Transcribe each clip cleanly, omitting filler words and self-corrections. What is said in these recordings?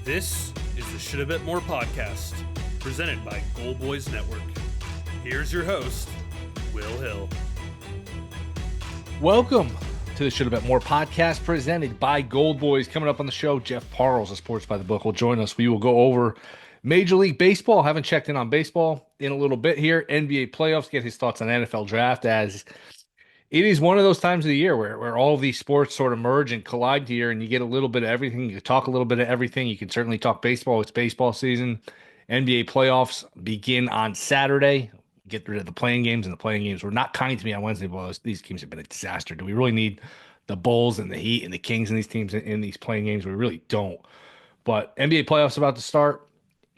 This is the Shoulda Bet More podcast, presented by Gold Boys Network. Here's your host, Will Hill. Welcome to the Shoulda Bet More podcast, presented by Gold Boys. Coming up on the show, Jeff Parles of Sports by the Book will join us. We will go over Major League Baseball. Haven't checked in on baseball in a little bit here. NBA playoffs, get his thoughts on NFL draft, as it is one of those times of the year where all of these sports sort of merge and collide here, and you get a little bit of everything. You can talk a little bit of everything. You can certainly talk baseball. It's baseball season. NBA playoffs begin on Saturday. Get rid of the playing games, and the playing games were not kind to me on Wednesday. Well, these games have been a disaster. Do we really need the Bulls and the Heat and the Kings and these teams in these playing games? We really don't. But NBA playoffs about to start,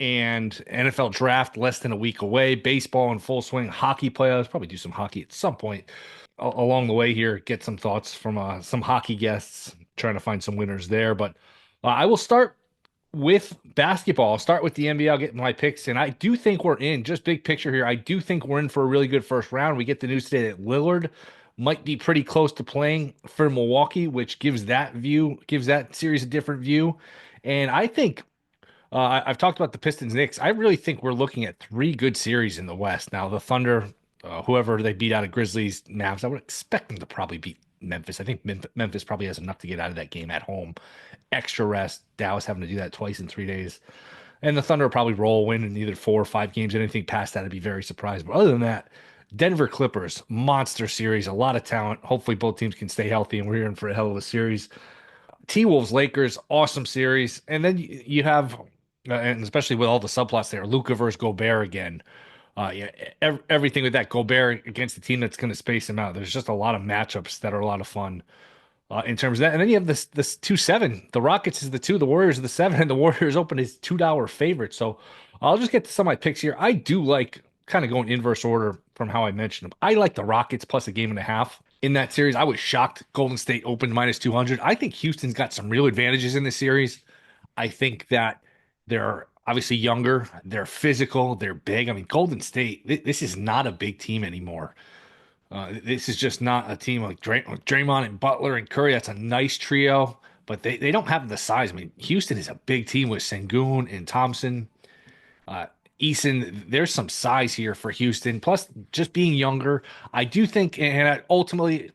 and NFL draft less than a week away. Baseball in full swing. Hockey playoffs. Probably do some hockey at some point along the way here. Get some thoughts from some hockey guests. Trying to find some winners there. But I will start with basketball. I'll start with the NBA. I'll get my picks, and I do think we're in. Just big picture here, I do think we're in for a really good first round. We get the news today that Lillard might be pretty close to playing for Milwaukee, which gives that series a different view. And I think I've talked about the Pistons Knicks. I really think we're looking at three good series in the West. Now, the Thunder, whoever they beat out of Grizzlies, Mavs, I would expect them to probably beat Memphis. I think Memphis probably has enough to get out of that game at home. Extra rest. Dallas having to do that twice in 3 days. And the Thunder will probably roll, win in either 4 or 5 games. Anything past that, I'd be very surprised. But other than that, Denver Clippers, monster series, a lot of talent. Hopefully both teams can stay healthy, and we're in for a hell of a series. T-Wolves, Lakers, awesome series. And then you have, and especially with all the subplots there, Luka versus Gobert again. Everything with that Gobert against the team that's going to space him out. There's just a lot of matchups that are a lot of fun in terms of that. And then you have this 2-7. The Rockets is the 2, the Warriors are the 7, and the Warriors open as $2 favorite. So I'll just get to some of my picks here. I do like kind of going inverse order from how I mentioned them. I like the Rockets plus a game and a half in that series. I was shocked Golden State opened minus 200. I think Houston's got some real advantages in this series. I think that they're obviously younger, they're physical, they're big. I mean, Golden State, this is not a big team anymore. This is just not a team like Draymond and Butler and Curry. That's a nice trio, but they don't have the size. I mean, Houston is a big team with Sengun and Thompson. Eason, there's some size here for Houston. Plus, just being younger, I do think, and I ultimately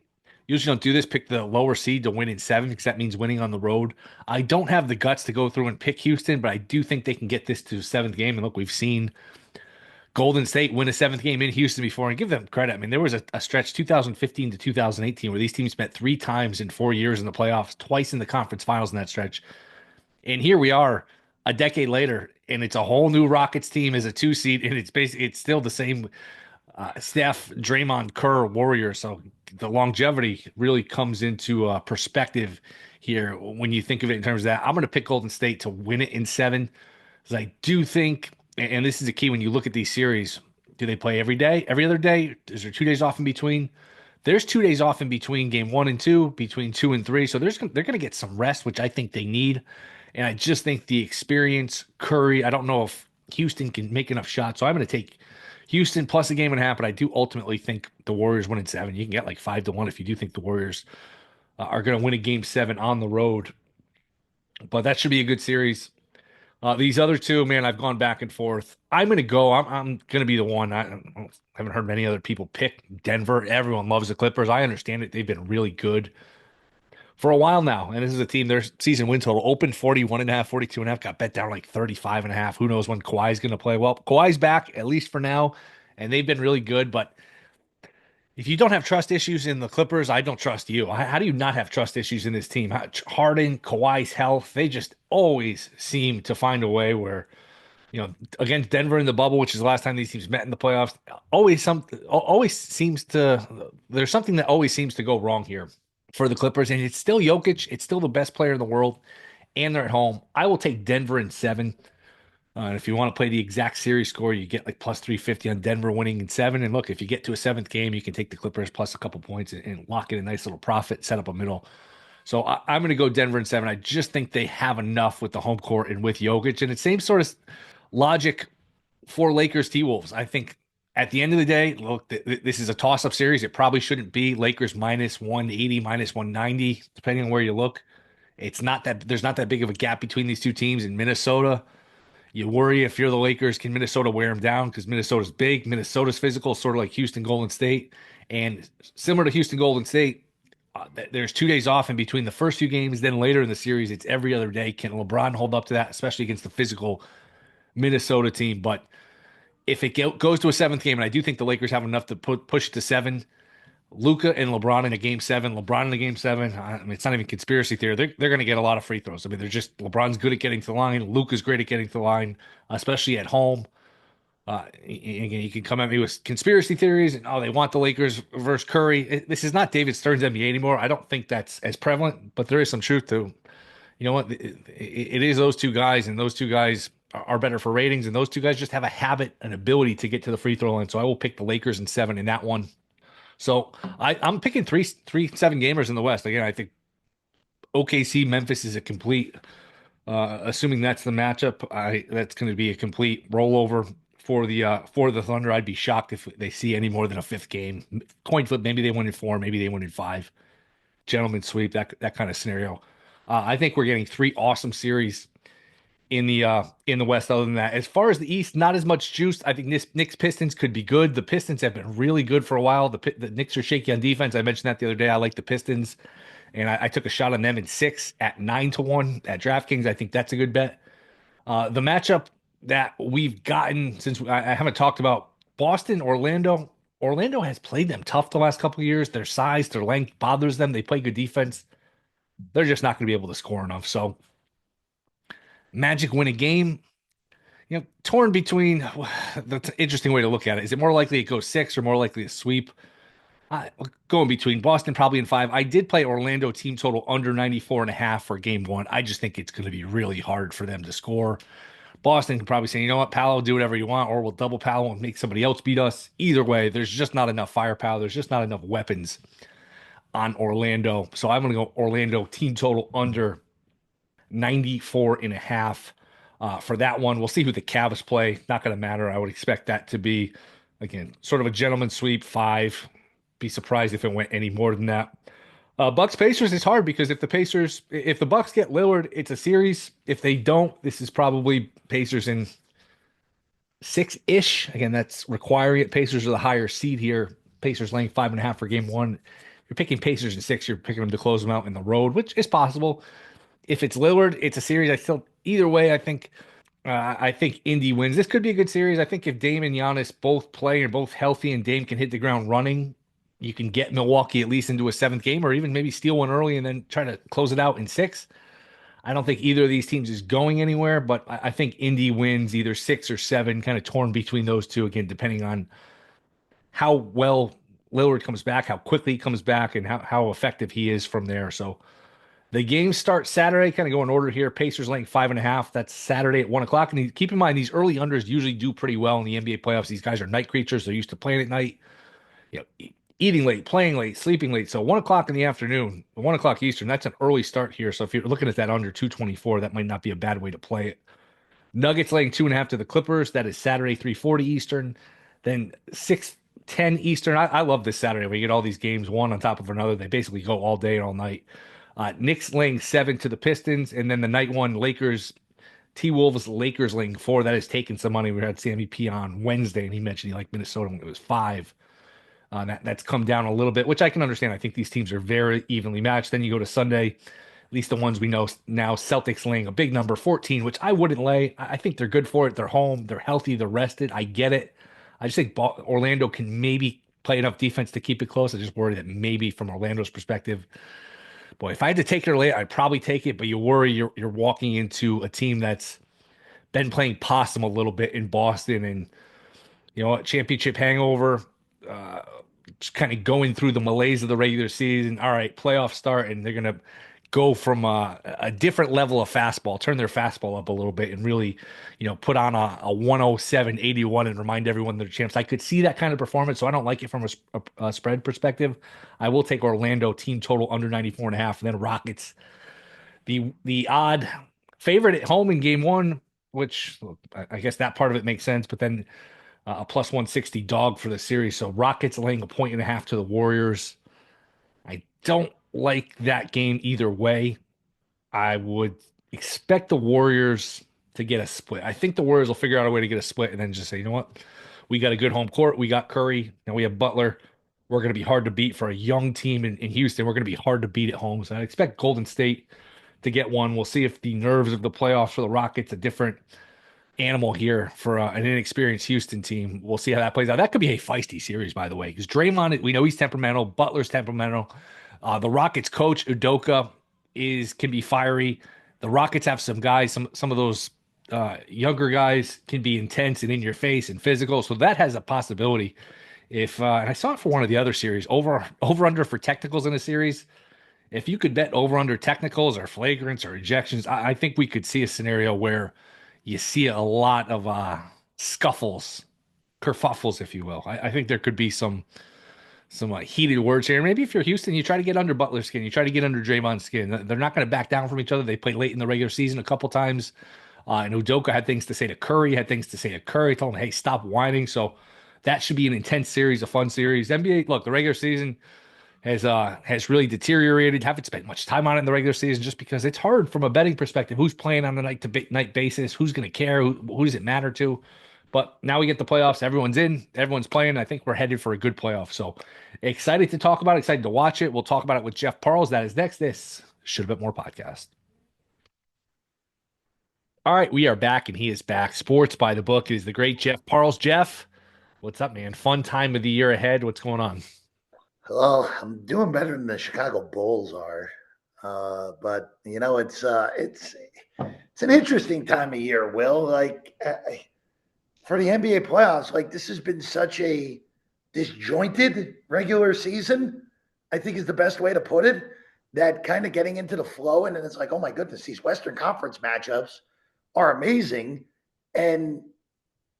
usually don't do this, pick the lower seed to win in 7 because that means winning on the road. I don't have the guts to go through and pick Houston, but I do think they can get this to the 7th game. And look, we've seen Golden State win a 7th game in Houston before, and give them credit. I mean, there was a stretch 2015 to 2018 where these teams met 3 times in 4 years in the playoffs, twice in the conference finals in that stretch. And here we are a decade later, and it's a whole new Rockets team as a 2 seed, and it's still the same Steph, Draymond, Kerr, Warrior. So the longevity really comes into perspective here when you think of it in terms of that. I'm going to pick Golden State to win it in 7, because I do think, and this is a key when you look at these series, do they play every day, every other day? Is there 2 days off in between? There's 2 days off in between game 1 and 2, between 2 and 3. So they're going to get some rest, which I think they need. And I just think the experience, Curry, I don't know if Houston can make enough shots. So I'm going to take Houston plus a game and a half, but I do ultimately think the Warriors win in 7. You can get like 5-1 if you do think the Warriors are going to win a game 7 on the road. But that should be a good series. These other 2, man, I've gone back and forth. I'm going to go. I'm going to be the one. I haven't heard many other people pick Denver. Everyone loves the Clippers. I understand it. They've been really good for a while now. And this is a team, their season win total opened 41.5, 42.5, got bet down like 35.5. Who knows when Kawhi's going to play? Well, Kawhi's back, at least for now, and they've been really good. But if you don't have trust issues in the Clippers, I don't trust you. How do you not have trust issues in this team? Harden, Kawhi's health, they just always seem to find a way where, against Denver in the bubble, which is the last time these teams met in the playoffs, there's something that always seems to go wrong here for the Clippers. And it's still Jokic. It's still the best player in the world, and they're at home. I will take Denver in 7. And if you want to play the exact series score, you get like plus 350 on Denver winning in 7. And look, if you get to a 7th game, you can take the Clippers plus a couple points and lock in a nice little profit, set up a middle. So I'm going to go Denver in 7. I just think they have enough with the home court and with Jokic. And it's same sort of logic for Lakers T-Wolves. I think at the end of the day, look, this is a toss-up series. It probably shouldn't be. Lakers minus 180, minus 190, depending on where you look. It's not that there's not that big of a gap between these two teams. In Minnesota, you worry if you're the Lakers, can Minnesota wear them down? Because Minnesota's big, Minnesota's physical, sort of like Houston Golden State. And similar to Houston Golden State, there's 2 days off in between the first few games. Then later in the series, it's every other day. Can LeBron hold up to that, especially against the physical Minnesota team? But if it goes to a seventh game, and I do think the Lakers have enough to push it to seven, Luka and LeBron in a game seven, LeBron in a game seven. I mean, it's not even conspiracy theory. They're going to get a lot of free throws. I mean, they're just LeBron's good at getting to the line. Luka's great at getting to the line, especially at home. Again, you can come at me with conspiracy theories and they want the Lakers versus Curry. This is not David Stern's NBA anymore. I don't think that's as prevalent, but there is some truth to. You know what? It is those two guys, and those two guys are better for ratings, and those two guys just have a habit, an ability to get to the free throw line. So I will pick the Lakers in seven in that one. So I'm picking three 7 gamers in the West. Again, I think OKC Memphis is a complete. Assuming that's the matchup, that's going to be a complete rollover for the Thunder. I'd be shocked if they see any more than a fifth game. Coin flip, maybe they win in 4, maybe they win in 5. Gentleman sweep, that kind of scenario. I think we're getting 3 awesome series in the West. Other than that, as far as the East, not as much juice. I think Knicks Pistons could be good. The Pistons have been really good for a while. The Knicks are shaky on defense. I mentioned that the other day. I like the Pistons, and I took a shot on them in 6 at 9-1 at DraftKings. I think that's a good bet. The matchup that we've gotten since I haven't talked about Boston, Orlando. Orlando has played them tough the last couple of years. Their size, their length bothers them. They play good defense. They're just not going to be able to score enough. So Magic win a game. Torn between that's an interesting way to look at it. Is it more likely it goes 6 or more likely a sweep? Going between Boston probably in 5. I did play Orlando team total under 94.5 for game 1. I just think it's going to be really hard for them to score. Boston can probably say, you know what, Paolo, do whatever you want, or we'll double Paolo and make somebody else beat us. Either way, there's just not enough firepower. There's just not enough weapons on Orlando. So I'm going to go Orlando team total under 94.5 for that one. We'll see who the Cavs play. Not going to matter. I would expect that to be, again, sort of a gentleman's sweep 5. Be surprised if it went any more than that. Bucks Pacers is hard because if the Bucks get Lillard, it's a series. If they don't, this is probably Pacers in 6-ish. Again, that's requiring it. Pacers are the higher seed here. Pacers laying 5.5 for game 1. You're picking Pacers in 6. You're picking them to close them out in the road, which is possible. If it's Lillard, it's a series. Either way, I think Indy wins. This could be a good series. I think if Dame and Giannis both play and both healthy, and Dame can hit the ground running, you can get Milwaukee at least into a 7th game, or even maybe steal one early and then try to close it out in 6. I don't think either of these teams is going anywhere, but I think Indy wins either 6 or 7, kind of torn between those two, again, depending on how well Lillard comes back, how quickly he comes back, and how effective he is from there. So the games start Saturday, kind of go in order here. Pacers laying 5.5. That's Saturday at 1 o'clock. And keep in mind, these early unders usually do pretty well in the NBA playoffs. These guys are night creatures. They're used to playing at night. Eating late, playing late, sleeping late. So 1 o'clock in the afternoon, 1 o'clock Eastern, that's an early start here. So if you're looking at that under 224, that might not be a bad way to play it. Nuggets laying 2.5 to the Clippers. That is Saturday, 3:40 Eastern. Then 6:10 Eastern. I love this Saturday. We get all these games one on top of another. They basically go all day and all night. Knicks laying 7 to the Pistons. And then the night one, Lakers, T-Wolves, Lakers laying 4. That is taking some money. We had Sammy P on Wednesday, and he mentioned he liked Minnesota when it was 5. That's come down a little bit, which I can understand. I think these teams are very evenly matched. Then you go to Sunday, at least the ones we know now, Celtics laying a big number, 14, which I wouldn't lay. I think they're good for it. They're home. They're healthy. They're rested. I get it. I just think Orlando can maybe play enough defense to keep it close. I just worry that maybe from Orlando's perspective, boy, if I had to take it or lay it, I'd probably take it. But you worry you're walking into a team that's been playing possum a little bit in Boston, and championship hangover. Just kind of going through the malaise of the regular season. All right, playoff start, and they're going to go from a different level of fastball, turn their fastball up a little bit, and really, put on a 107-81 and remind everyone they're champs. I could see that kind of performance, so I don't like it from a spread perspective. I will take Orlando team total under 94.5, and then Rockets, the odd favorite at home in game 1, which I guess that part of it makes sense, but then a plus 160 dog for the series. So Rockets laying 1.5 to the Warriors. I don't like that game either way. I would expect the Warriors to get a split. I think the Warriors will figure out a way to get a split and then just say, you know what? We got a good home court. We got Curry and we have Butler. We're going to be hard to beat for a young team in Houston. We're going to be hard to beat at home. So I expect Golden State to get one. We'll see if the nerves of the playoffs for the Rockets, a different animal here for an inexperienced Houston team. We'll see how that plays out. That could be a feisty series, by the way, because Draymond, we know he's temperamental. Butler's temperamental. The Rockets coach Udoka can be fiery. The Rockets have some guys, some of those younger guys can be intense and in your face and physical. So that has a possibility. If and I saw it for one of the other series, over under for technicals in a series. If you could bet over under technicals or flagrants or ejections, I think we could see a scenario where you see a lot of scuffles, kerfuffles, if you will. I think there could be some heated words here. Maybe if you're Houston, you try to get under Butler's skin, you try to get under Draymond's skin. They're not going to back down from each other. They played late in the regular season a couple times, and Udoka had things to say to Curry, had things to say to Curry, told him, "Hey, stop whining." So that should be an intense series, a fun series. NBA, look, the regular season has really deteriorated. Haven't spent much time on it in the regular season just because it's hard from a betting perspective. Who's playing on a night to night basis? Who's going to care? Who does it matter to? But now we get the playoffs. Everyone's in. Everyone's playing. I think we're headed for a good playoff. So excited to talk about it. Excited to watch it. We'll talk about it with Jeff Parles. That is next. This Shoulda Bet More podcast. All right, we are back, and he is back. Sports by the book. It is the great Jeff Parles. Jeff, what's up, man? Fun time of the year ahead. What's going on? Well, I'm doing better than the Chicago Bulls are, but it's an interesting time of year. Will for the NBA playoffs, like this has been such a disjointed regular season. I think is the best way to put it. That kind of getting into the flow, and then it's like, oh my goodness, these Western Conference matchups are amazing, and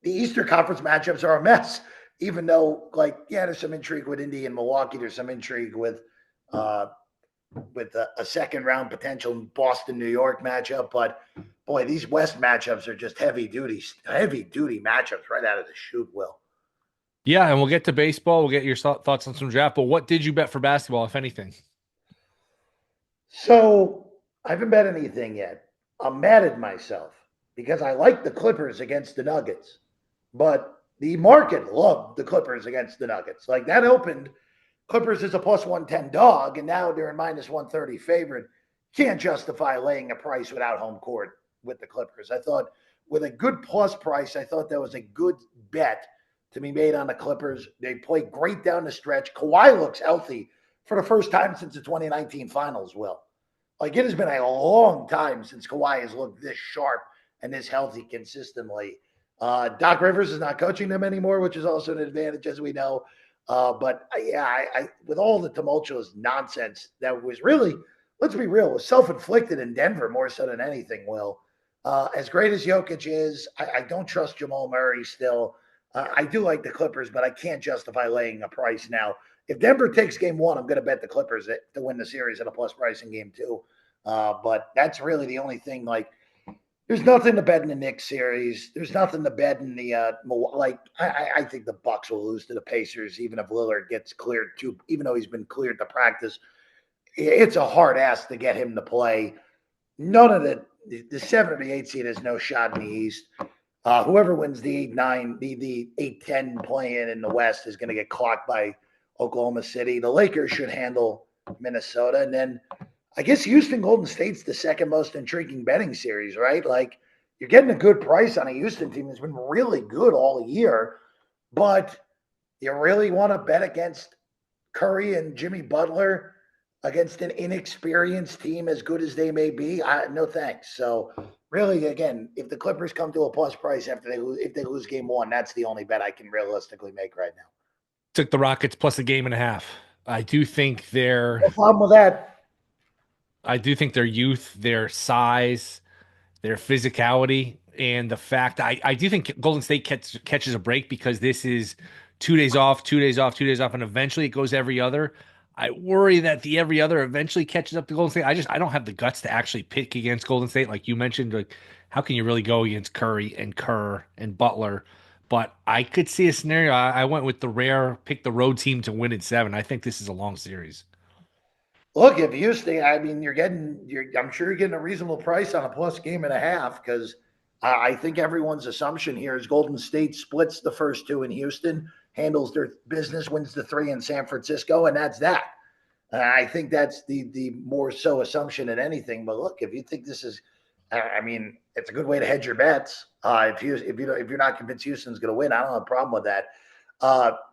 the Eastern Conference matchups are a mess. Even though, like, yeah, there's some intrigue with Indy and Milwaukee. There's some intrigue uh, with a second round potential Boston New York matchup. But boy, these West matchups are just heavy duty matchups right out of the chute. Will. Yeah, and we'll get to baseball. We'll get your thoughts on some draft. But what did you bet for basketball, if anything? So I haven't bet anything yet. I'm mad at myself because I like the Clippers against the Nuggets, but the market loved the Clippers against the Nuggets. Like that opened Clippers is a plus 110 dog, and now they're a minus 130 favorite. Can't justify laying a price without home court with the Clippers. I thought with a good plus price, I thought that was a good bet to be made on the Clippers. They play great down the stretch. Kawhi looks healthy for the first time since the 2019 finals, Will. Like it has been a long time since Kawhi has looked this sharp and this healthy consistently. Doc Rivers is not coaching them anymore, which is also an advantage, as we know. But with all the tumultuous nonsense that was really, let's be real, was self-inflicted in Denver more so than anything, Will. As great as Jokic is, I don't trust Jamal Murray still. I do like the Clippers, but I can't justify laying a price now. If Denver takes game one, I'm going to bet the Clippers to win the series at a plus price in game two. But that's really the only thing. Like, there's nothing to bet in the Knicks series. There's nothing to bet in the I think the Bucks will lose to the Pacers, even if Lillard gets cleared too. Even though he's been cleared to practice, it's a hard ask to get him to play. None of the 7 or the 8 seed has no shot in the East. Whoever wins the 8-9, the 8-10 play in the West is going to get clocked by Oklahoma City. The Lakers should handle Minnesota. And then I guess Houston Golden State's the second most intriguing betting series, right? Like you're getting a good price on a Houston team that's been really good all year, but you really want to bet against Curry and Jimmy Butler against an inexperienced team as good as they may be? No thanks. So really, again, if the Clippers come to a plus price after if they lose game one, that's the only bet I can realistically make right now. Took the Rockets plus a game and a half. I do think No problem with that. I do think their youth, their size, their physicality, and the fact I do think Golden State catches a break because this is 2 days off, 2 days off, 2 days off, and eventually it goes every other. I worry that the every other eventually catches up to Golden State. I don't have the guts to actually pick against Golden State, like you mentioned. Like, how can you really go against Curry and Kerr and Butler? But I could see a scenario. I went with the rare pick the road team to win in 7. I think this is a long series. Look, if Houston, I mean, I'm sure you're getting a reasonable price on a plus game and a half because I think everyone's assumption here is Golden State splits the first two in Houston, handles their business, wins the three in San Francisco, and that's that. I think that's the more so assumption than anything. But look, if you think this is, I mean, it's a good way to hedge your bets. If you're not convinced Houston's going to win, I don't have a problem with that.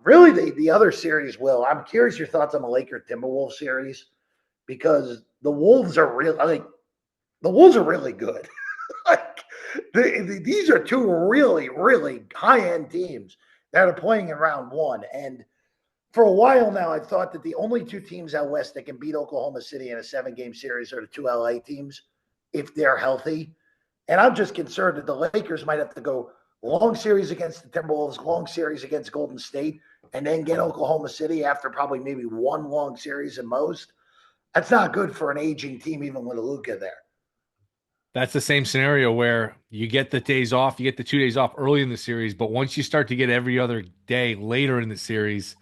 Really, the other series, Will. I'm curious your thoughts on the Laker Timberwolves series because the Wolves are real. I think the Wolves are really good. Like these are two really, really high end teams that are playing in round one. And for a while now, I've thought that the only two teams out west that can beat Oklahoma City in a 7-game series are the two LA teams if they're healthy. And I'm just concerned that the Lakers might have to go long series against the Timberwolves, long series against Golden State, and then get Oklahoma City after probably maybe one long series at most. That's not good for an aging team, even with a Luka there. That's the same scenario where you get the days off, you get the 2 days off early in the series, but once you start to get every other day later in the series,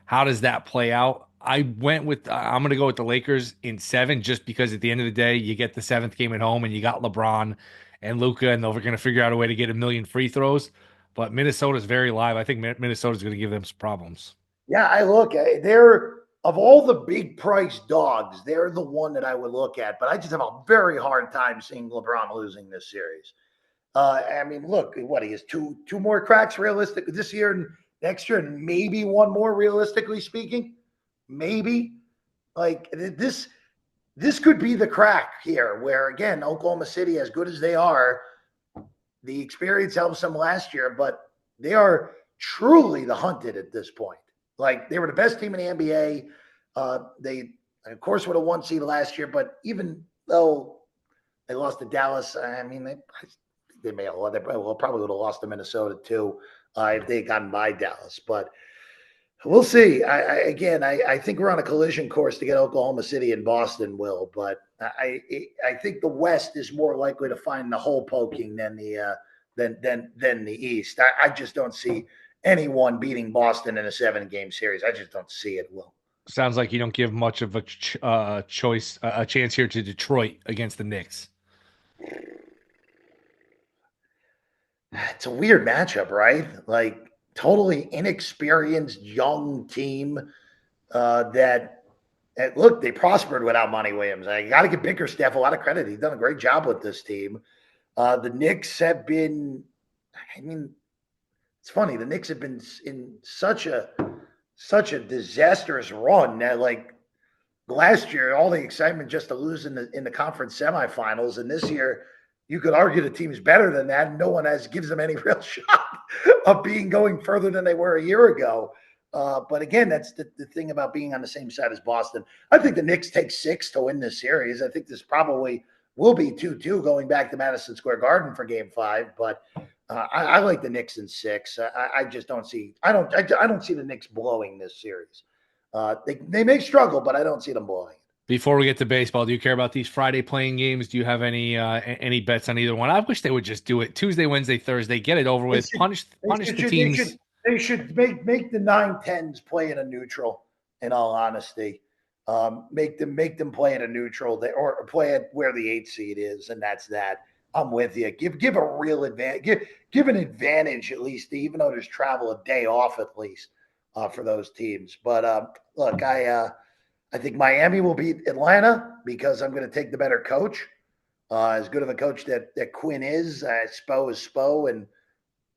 how does that play out? I'm going to go with the Lakers in 7 just because at the end of the day, you get the 7th game at home and you got LeBron and Luka, and they're going to figure out a way to get a million free throws. But Minnesota's very live. I think Minnesota's going to give them some problems. Yeah, I look, they're of all the big price dogs, they're the one that I would look at. But I just have a very hard time seeing LeBron losing this series. I mean, look, what he has two more cracks realistic this year and next year, and maybe one more realistically speaking. Maybe like this could be the crack here, where again, Oklahoma City, as good as they are, the experience helps them last year, but they are truly the hunted at this point. Like they were the best team in the NBA. They, of course, would have won seed last year, but even though they lost to Dallas, I mean, they may have, they probably would have lost to Minnesota too if they had gotten by Dallas. But we'll see. I think we're on a collision course to get Oklahoma City and Boston, Will. But I think the West is more likely to find the hole poking than the East. I just don't see anyone beating Boston in a 7-game series. I just don't see it, Will. Sounds like you don't give much of a a chance here to Detroit against the Knicks. It's a weird matchup, right? Like totally inexperienced young team that look, they prospered without Monty Williams. I got to give Bickerstaff a lot of credit. He's done a great job with this team. The Knicks have been, I mean, it's funny. The Knicks have been in such a disastrous run that like last year, all the excitement just to lose in the conference semifinals, and this year you could argue the team's better than that. No one gives them any real shot of going further than they were a year ago. But again, that's the thing about being on the same side as Boston. I think the Knicks take 6 to win this series. I think this probably will be 2-2 going back to Madison Square Garden for Game 5. But I like the Knicks in 6. I just don't see. I don't see the Knicks blowing this series. They may struggle, but I don't see them blowing. Before we get to baseball, do you care about these Friday playing games? Do you have any bets on either one? I wish they would just do it Tuesday, Wednesday, Thursday, get it over with. Punish the teams. They should make the 9-10s play in a neutral. In all honesty, make them play in a neutral or play it where the 8 seed is, and that's that. I'm with you. Give a real advantage. Give an advantage at least, even though there's travel, a day off at least for those teams. But look, I think Miami will beat Atlanta because I'm going to take the better coach. As good of a coach that Quinn is, Spo is Spo, and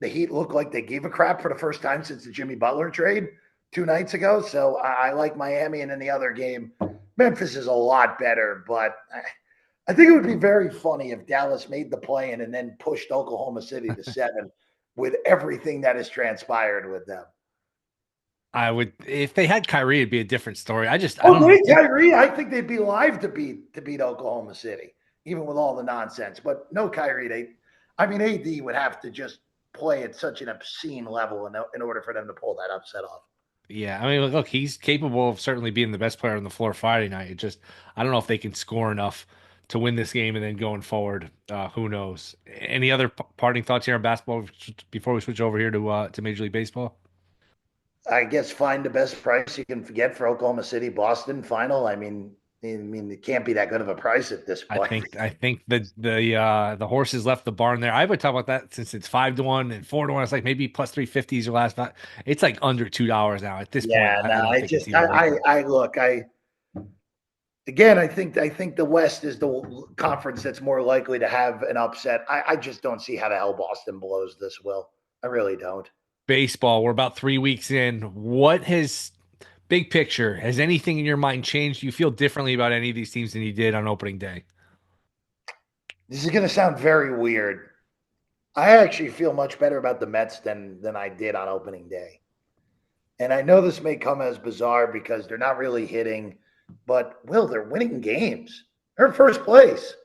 the Heat look like they gave a crap for the first time since the Jimmy Butler trade 2 nights ago. So I like Miami. And in the other game, Memphis is a lot better. But I think it would be very funny if Dallas made the play-in and then pushed Oklahoma City to 7 with everything that has transpired with them. I would, if they had Kyrie, it'd be a different story. I don't know. Kyrie, I think they'd be live to beat Oklahoma City, even with all the nonsense. But no Kyrie, AD would have to just play at such an obscene level in order for them to pull that upset off. Yeah, I mean, look, he's capable of certainly being the best player on the floor Friday night. It just, I don't know if they can score enough to win this game, and then going forward, who knows? Any other parting thoughts here on basketball before we switch over here to Major League Baseball? I guess find the best price you can get for Oklahoma City, Boston final. I mean, I mean, it can't be that good of a price at this point. I think the horses left the barn there. I would talk about that since it's 5-1 and 4-1. It's like maybe plus 350s or last night. It's like under $2 now at this point. Yeah, I no, don't I think it's just, even worth it. I think the West is the conference that's more likely to have an upset. I just don't see how the hell Boston blows this, Will. I really don't. Baseball, we're about 3 weeks in. What has big picture? Has anything in your mind changed? Do you feel differently about any of these teams than you did on opening day? This is going to sound very weird. I actually feel much better about the Mets than I did on opening day. And I know this may come as bizarre because they're not really hitting, but Will, they're winning games. They're in first place.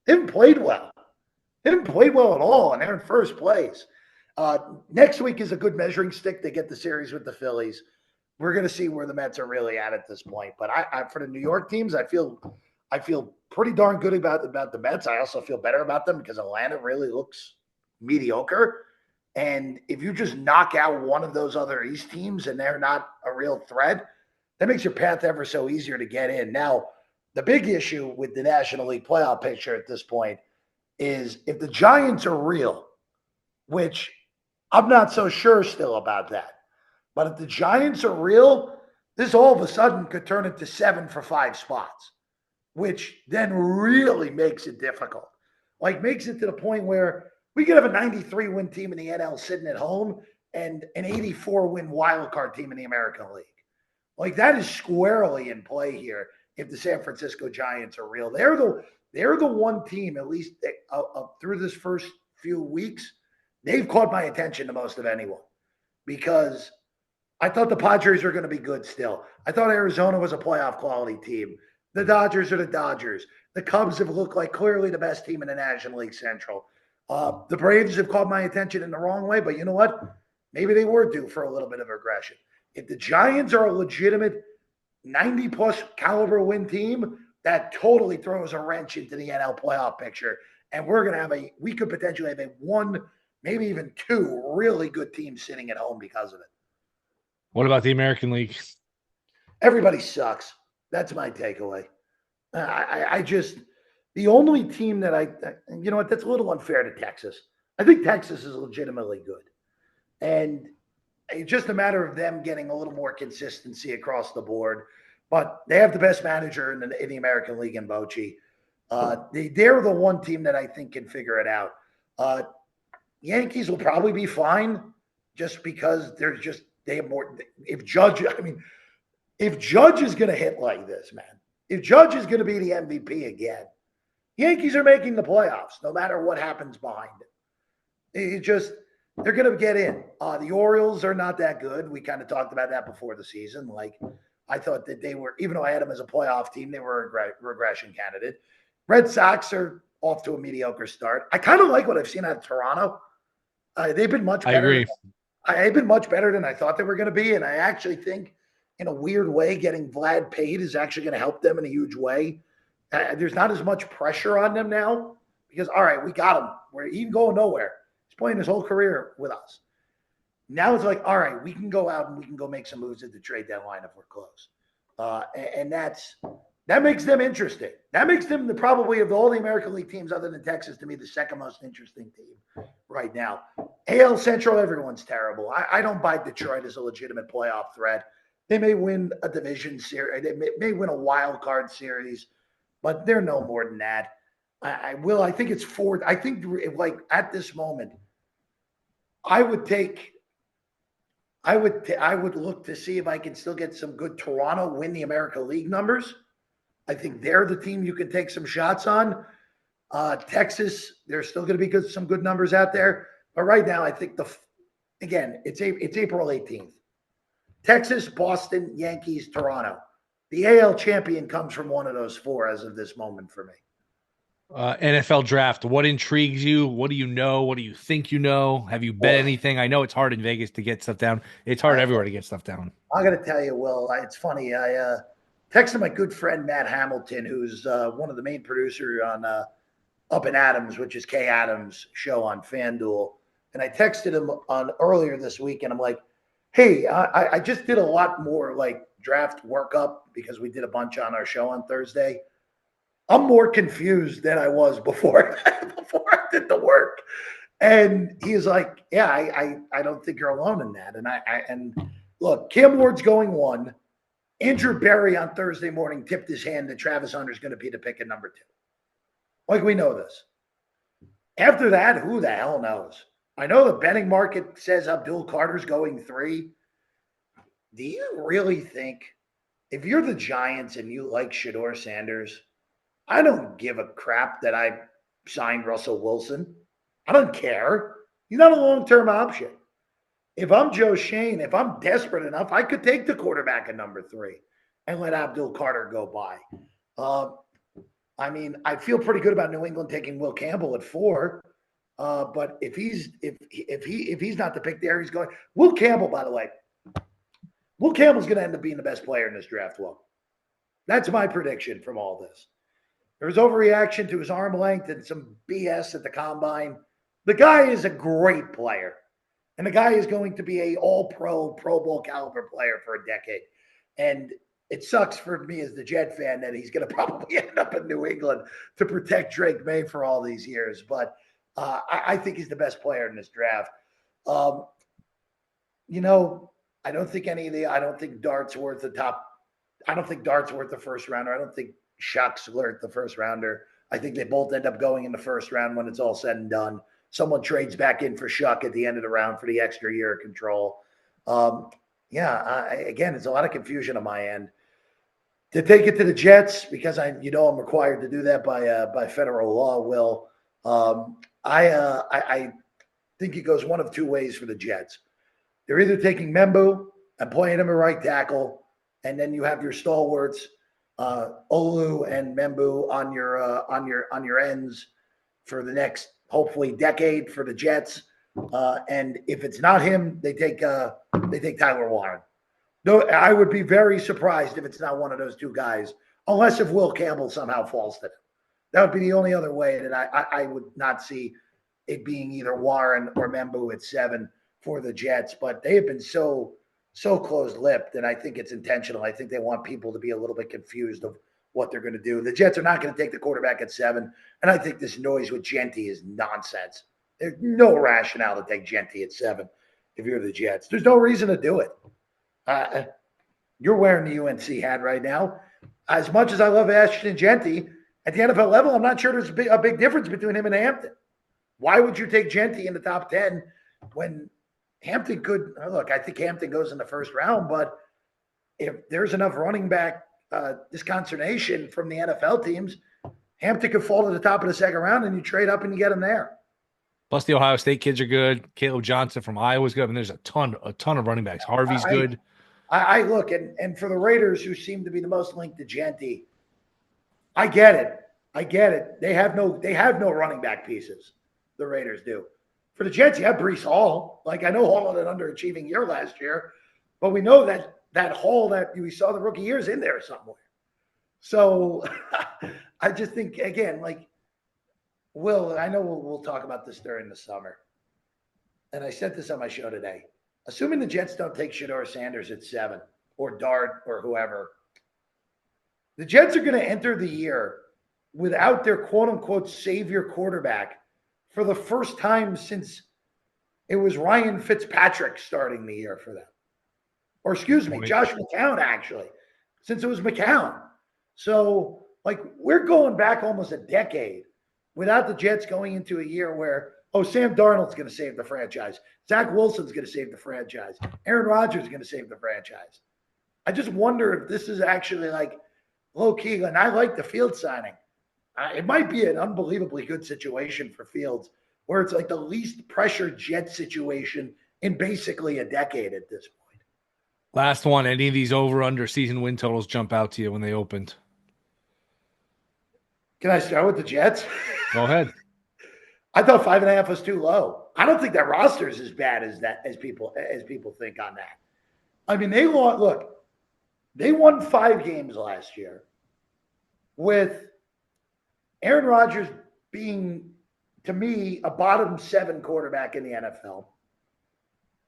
They haven't played well. They haven't played well at all, and they're in first place. Next week is a good measuring stick to get the series with the Phillies. We're going to see where the Mets are really at this point. But I for the New York teams, I feel pretty darn good about the Mets. I also feel better about them because Atlanta really looks mediocre. And if you just knock out one of those other East teams and they're not a real threat, that makes your path ever so easier to get in. Now, the big issue with the National League playoff picture at this point is if the Giants are real, which I'm not so sure still about that. But if the Giants are real, this all of a sudden could turn into 7 for 5 spots, which then really makes it difficult. Like makes it to the point where we could have a 93-win team in the NL sitting at home and an 84-win wild card team in the American League. Like that is squarely in play here if the San Francisco Giants are real. They're the one team, at least through this first few weeks, they've caught my attention the most of anyone because I thought the Padres were going to be good still. I thought Arizona was a playoff quality team. The Dodgers are the Dodgers. The Cubs have looked like clearly the best team in the National League Central. The Braves have caught my attention in the wrong way, but you know what? Maybe they were due for a little bit of regression. If the Giants are a legitimate 90-plus caliber win team, that totally throws a wrench into the NL playoff picture. And we could potentially have a 1, maybe even 2 really good teams sitting at home because of it. What about the American League? Everybody sucks. That's my takeaway. I just, the only team that you know what, that's a little unfair to Texas. I think Texas is legitimately good. And it's just a matter of them getting a little more consistency across the board. But they have the best manager in the American League in Bochy. They're the one team that I think can figure it out. Yankees will probably be fine just because they have more. If Judge is going to hit like this, man, if Judge is going to be the MVP again, Yankees are making the playoffs no matter what happens behind it. They're going to get in. The Orioles are not that good. We kind of talked about that before the season. Like I thought that they were, even though I had them as a playoff team, they were a regression candidate. Red Sox are off to a mediocre start. I kind of like what I've seen out of Toronto. They've been much better. I agree. They've been much better than I thought they were going to be. And I actually think in a weird way, getting Vlad paid is actually going to help them in a huge way. There's not as much pressure on them now because, all right, we got him. He can go nowhere. He's playing his whole career with us. Now it's like, all right, we can go out and we can go make some moves at the trade deadline if we're close. And that makes them interesting. That makes them probably of all the American League teams other than Texas, to me, the second most interesting team right now. AL Central, everyone's terrible. I don't buy Detroit as a legitimate playoff threat. They may win a division series. They may win a wild card series, but they're no more than that. I think it's 4. I think like at this moment, I would look to see if I can still get some good Toronto win the American League numbers. I think they're the team you can take some shots on. Texas, there's still going to be some good numbers out there. But right now, I think it's April 18th. Texas, Boston, Yankees, Toronto. The AL champion comes from one of those 4 as of this moment for me. NFL draft. What intrigues you? What do you know? What do you think you know? Have you bet anything? I know it's hard in Vegas to get stuff down. It's hard everywhere to get stuff down. I got to tell you, Will, it's funny. I texted my good friend Matt Hamilton, who's one of the main producers on Up and Adams, which is Kay Adams' show on FanDuel. And I texted him on earlier this week, and I'm like, Hey, I just did a lot more like draft workup because we did a bunch on our show on Thursday. I'm more confused than I was before before I did the work. And he's like, "Yeah, I don't think you're alone in that." And look, Cam Ward's going one. Andrew Berry on Thursday morning tipped his hand that Travis Hunter's going to be the pick at number 2. Like we know this. After that, who the hell knows? I know the betting market says Abdul Carter's going 3. Do you really think if you're the Giants and you like Shedeur Sanders, I don't give a crap that I signed Russell Wilson. I don't care. He's not a long-term option. If I'm Joe Shane, if I'm desperate enough, I could take the quarterback at number 3 and let Abdul Carter go by. I mean, I feel pretty good about New England taking Will Campbell at 4. But if he's not the pick there, he's going. Will Campbell, by the way, Will Campbell's going to end up being the best player in this draft. Well, that's my prediction from all this. There was overreaction to his arm length and some BS at the combine. The guy is a great player. And the guy is going to be a all-pro, Pro Bowl caliber player for a decade. And it sucks for me as the Jet fan that he's going to probably end up in New England to protect Drake May for all these years. But I think he's the best player in this draft. I don't think Dart's worth the top. I don't think Dart's worth the first rounder. I don't think Shuck's worth the first rounder. I think they both end up going in the first round when it's all said and done. Someone trades back in for Shuck at the end of the round for the extra year of control. Again, it's a lot of confusion on my end. To take it to the Jets, because I'm required to do that by federal law, Will. I think it goes one of two ways for the Jets. They're either taking Membu and playing him a right tackle, and then you have your stalwarts, Olu and Membu on your ends for the next hopefully decade for the Jets. And if it's not him, they take Tyler Warren. No, I would be very surprised if it's not one of those two guys, unless if Will Campbell somehow falls to them. That would be the only other way that I would not see it being either Warren or Membu at 7 for the Jets. But they have been so close-lipped, and I think it's intentional. I think they want people to be a little bit confused of what they're going to do. The Jets are not going to take the quarterback at 7, and I think this noise with Genti is nonsense. There's no rationale to take Genti at 7 if you're the Jets. There's no reason to do it. You're wearing the UNC hat right now. As much as I love Ashton Genti, at the NFL level, I'm not sure there's a big difference between him and Hampton. Why would you take Genti in the top 10 when Hampton could – look, I think Hampton goes in the first round, but if there's enough running back disconsternation from the NFL teams, Hampton could fall to the top of the second round and you trade up and you get him there. Plus, the Ohio State kids are good. Caleb Johnson from Iowa is good. I mean, there's a ton of running backs. Harvey's good. I look, and for the Raiders, who seem to be the most linked to Genti, I get it. They have no running back pieces. The Raiders do. For the Jets, you have Breece Hall. Like, I know Hall had an underachieving year last year, but we know that Hall that we saw the rookie year is in there somewhere. So I just think, again, like, Will, I know we'll talk about this during the summer. And I said this on my show today. Assuming the Jets don't take Shedeur Sanders at 7 or Dart or whoever, the Jets are going to enter the year without their quote-unquote savior quarterback for the first time since it was Ryan Fitzpatrick starting the year for them. Or excuse me, Josh McCown, actually, since it was McCown. So, like, we're going back almost a decade without the Jets going into a year where, Sam Darnold's going to save the franchise. Zach Wilson's going to save the franchise. Aaron Rodgers is going to save the franchise. I just wonder if this is actually like low-key, and I like the Fields signing. It might be an unbelievably good situation for Fields, where it's like the least pressure Jet situation in basically a decade at this point. Last one. Any of these over/under season win totals jump out to you when they opened? Can I start with the Jets? Go ahead. I thought 5.5 was too low. I don't think that roster is as bad as people think on that. I mean, they won 5 games last year with Aaron Rodgers being, to me, a bottom 7 quarterback in the NFL.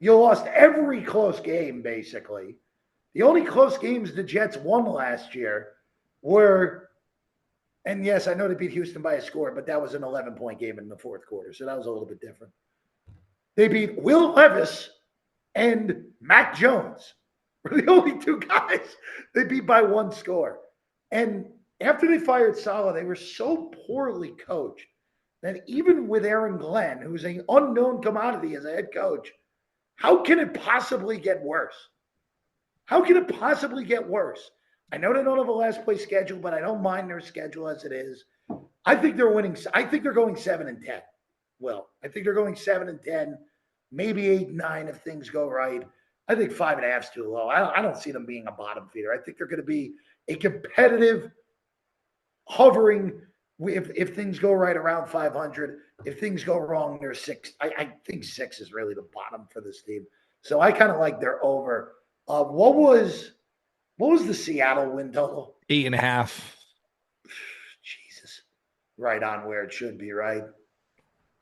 You lost every close game, basically. The only close games the Jets won last year were, and yes, I know they beat Houston by a score, but that was an 11-point game in the fourth quarter, so that was a little bit different. They beat Will Levis and Mac Jones. Were the only two guys they beat by one score. And after they fired Saleh, they were so poorly coached that even with Aaron Glenn, who's an unknown commodity as a head coach, how can it possibly get worse? How can it possibly get worse? I know they don't have a last place schedule, but I don't mind their schedule as it is. I think they're winning. I think they're going 7-10. Well, I think they're going 7-10, maybe 8-9 if things go right. I think 5.5 is too low. I don't see them being a bottom feeder. I think they're going to be a competitive, hovering. If things go right, around 500. If things go wrong, they're 6. I think 6 is really the bottom for this team. So I kind of like their over. What was the Seattle win total? 8.5. Jesus, right on where it should be, right?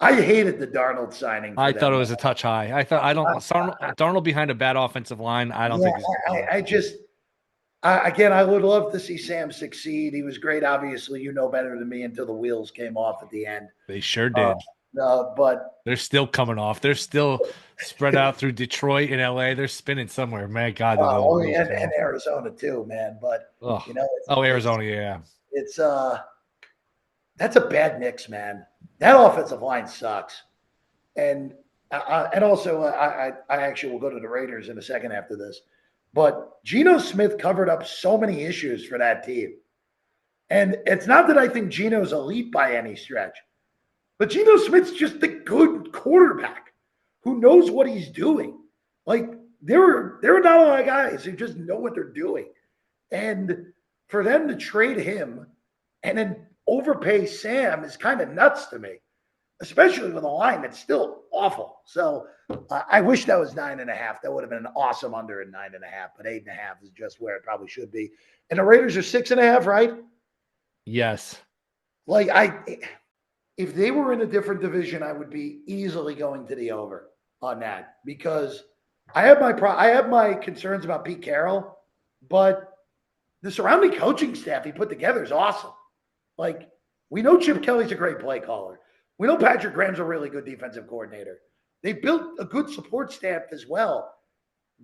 I hated the Darnold signing. I thought it was a touch high. Darnold behind a bad offensive line. I don't think. Again, I would love to see Sam succeed. He was great, obviously. You know better than me until the wheels came off at the end. They sure did. But they're still coming off. They're still spread out through Detroit and LA. They're spinning somewhere. Man, God. And Arizona too, man. But Arizona, yeah. It's that's a bad mix, man. That offensive line sucks. And also I actually will go to the Raiders in a second after this. But Geno Smith covered up so many issues for that team. And it's not that I think Geno's elite by any stretch, but Geno Smith's just a good quarterback who knows what he's doing. Like, there are not a lot of guys who just know what they're doing. And for them to trade him and then overpay Sam is kind of nuts to me, especially with a line that's still awful. So I wish that was 9.5. That would have been an awesome under at 9.5, but 8.5 is just where it probably should be. And the Raiders are 6.5, right? Yes. Like, if they were in a different division, I would be easily going to the over on that, because I have my concerns about Pete Carroll, but the surrounding coaching staff he put together is awesome. Like, we know Chip Kelly's a great play caller. We know Patrick Graham's a really good defensive coordinator. They built a good support staff as well.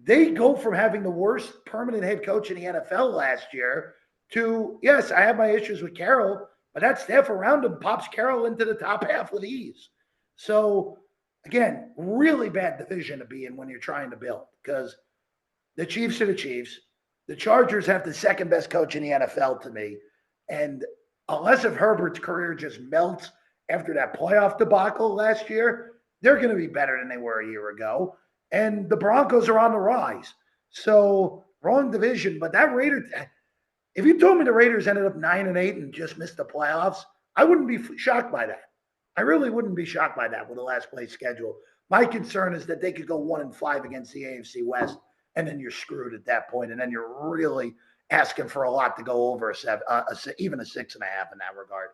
They go from having the worst permanent head coach in the NFL last year to, yes, I have my issues with Carroll, but that staff around him pops Carroll into the top half with ease. So, again, really bad division to be in when you're trying to build, because the Chiefs are the Chiefs. The Chargers have the second best coach in the NFL to me. And unless if Herbert's career just melts after that playoff debacle last year, they're going to be better than they were a year ago. And the Broncos are on the rise. So, wrong division. But that Raiders, if you told me the Raiders ended up 9-8 and just missed the playoffs, I wouldn't be shocked by that. I really wouldn't be shocked by that with the last place schedule. My concern is that they could go 1-5 against the AFC West, and then you're screwed at that point. And then you're really asking for a lot to go over even a 6.5 in that regard.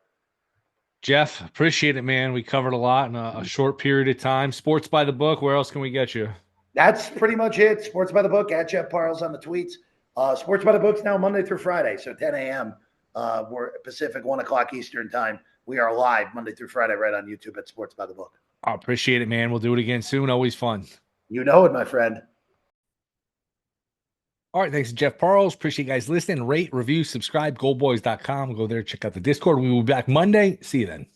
Jeff, appreciate it, man. We covered a lot in a short period of time. Sports by the book. Where else can we get you? That's pretty much it. Sports by the book at Jeff Parles on the tweets. Sports by the book's now Monday through Friday, so 10 a.m. We're Pacific, 1 o'clock Eastern time. We are live Monday through Friday right on YouTube at Sports by the Book. I appreciate it, man. We'll do it again soon. Always fun. You know it, my friend. All right, thanks to Jeff Parles. Appreciate you guys listening. Rate, review, subscribe, goldboys.com. Go there, check out the Discord. We will be back Monday. See you then.